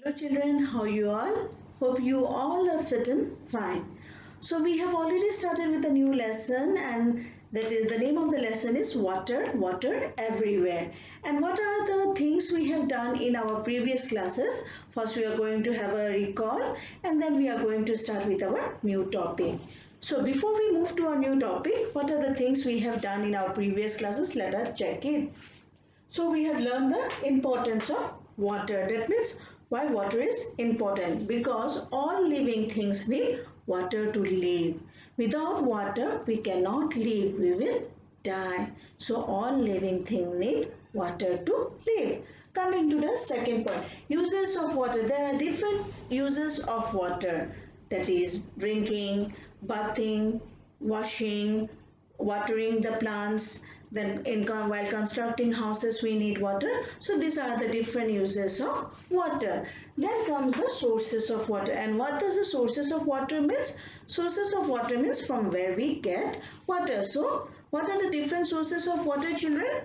Hello children, how you all? Hope you all are fit and fine. So we have already started with a new lesson, and that is the name of the lesson is water everywhere. And what are the things we have done in our previous classes? First we are going to have a recall, and then we are going to start with our new topic. So before we move to our new topic, what are the things we have done in our previous classes? Let us check it. So we have learned the importance of water. That means why water is important, because all living things need water to live. Without water we cannot live, we will die. So all living things need water to live. Coming to the second point, uses of water. There are different uses of water, that is drinking, bathing, washing, watering the plants. Then while constructing houses we need water. So these are the different uses of water. Then comes the sources of water. And what does the sources of water means? Sources of water means from where we get water. So what are the different sources of water, children?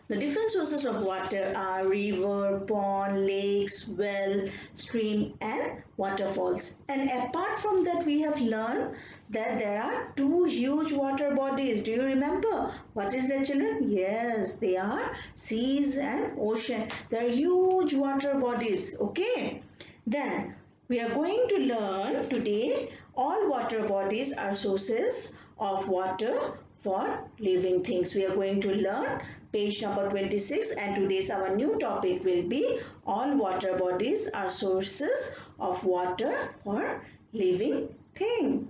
The different sources of water are river, pond, lakes, well, stream and waterfalls. And apart from that, we have learned that there are two huge water bodies. Do you remember? What is that, children? Yes, they are seas and ocean. They are huge water bodies. Okay. Then we are going to learn today all water bodies are sources of water for living things. We are going to learn page number 26, and today's our new topic will be all water bodies are sources of water for living thing.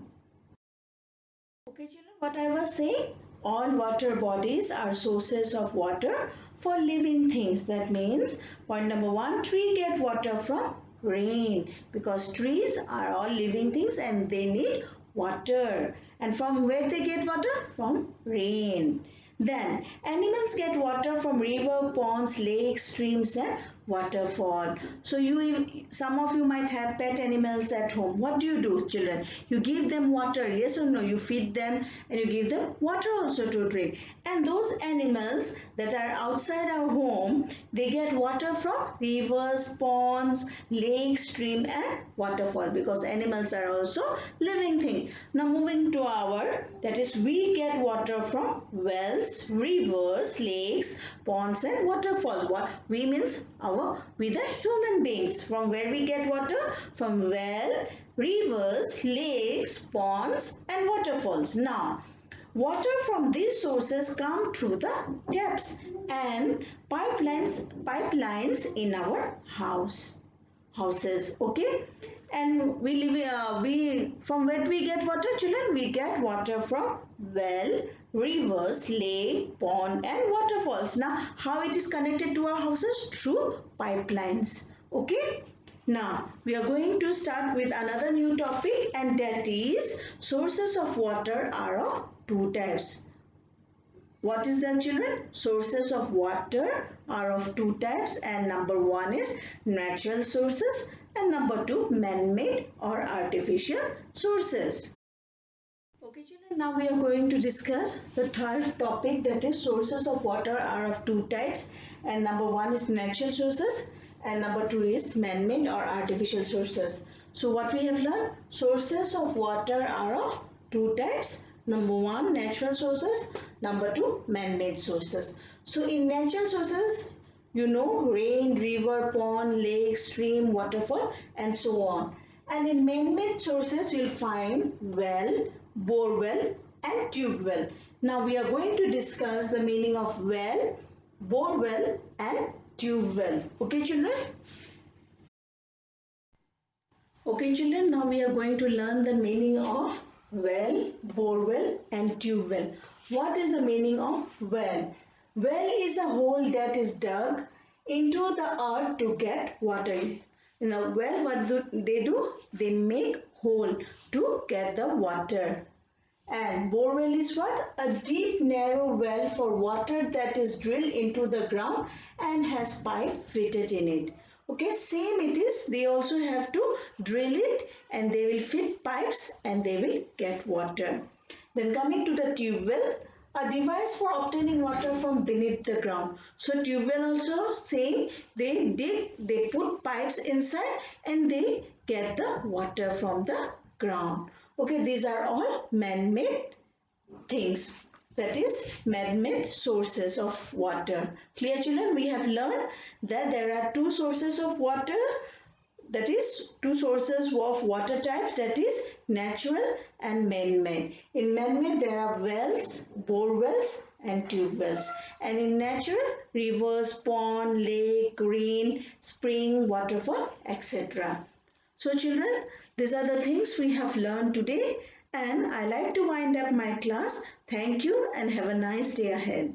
Okay children, what I was saying, all water bodies are sources of water for living things. That means point number one, tree get water from rain, because trees are all living things and they need water. And from where they get water? From rain. Then animals get water from river, ponds, lakes, streams and waterfall. So some of you might have pet animals at home. What do, children? You give them water, yes or no? You feed them and you give them water also to drink. And those animals that are outside our home, they get water from rivers, ponds, lakes, stream and waterfall, because animals are also living things. Now moving to our, that is we get water from wells, rivers, lakes, ponds and waterfall. What we means we the human beings. From where we get water? From well, rivers, lakes, ponds and waterfalls. Now water from these sources come through the taps and pipelines in our houses. Okay, and we from where we get water, children? We get water from well, rivers, lake, pond and waterfalls. Now how it is connected to our houses? Through pipelines. Okay, now we are going to start with another new topic, and that is sources of water are of two types. What is that, children? Sources of water are of two types, and number one is natural sources and number two man-made or artificial sources. Okay children, now we are going to discuss the third topic, that is sources of water are of two types, and number one is natural sources and number two is man-made or artificial sources. So what we have learned? Sources of water are of two types. Number one, natural sources. Number two, man-made sources. So in natural sources, you know, rain, river, pond, lake, stream, waterfall and so on. And in man-made sources, you'll find well, borewell and tube well. Now we are going to discuss the meaning of well, borewell and tube well. Okay children? Okay children, now we are going to learn the meaning of well, borewell and tube well. What is the meaning of well? Well is a hole that is dug into the earth to get water. In a well, what do? They make hole to get the water. And borewell is what? A deep narrow well for water that is drilled into the ground and has pipe fitted in it. Okay, same it is. They also have to drill it and they will fit pipes and they will get water. Then coming to the tube well. a device for obtaining water from beneath the ground. So tube well also same, they dig, they put pipes inside and they get the water from the ground. Okay, these are all man-made things, that is man-made sources of water. Clear children, we have learned that there are two sources of water, that is two sources of water types, that is natural and man-made. In man-made there are wells, bore wells and tube wells, and in natural rivers, pond, lake, rain, spring, waterfall, etc. So children, these are the things we have learned today, and I like to wind up my class. Thank you and have a nice day ahead.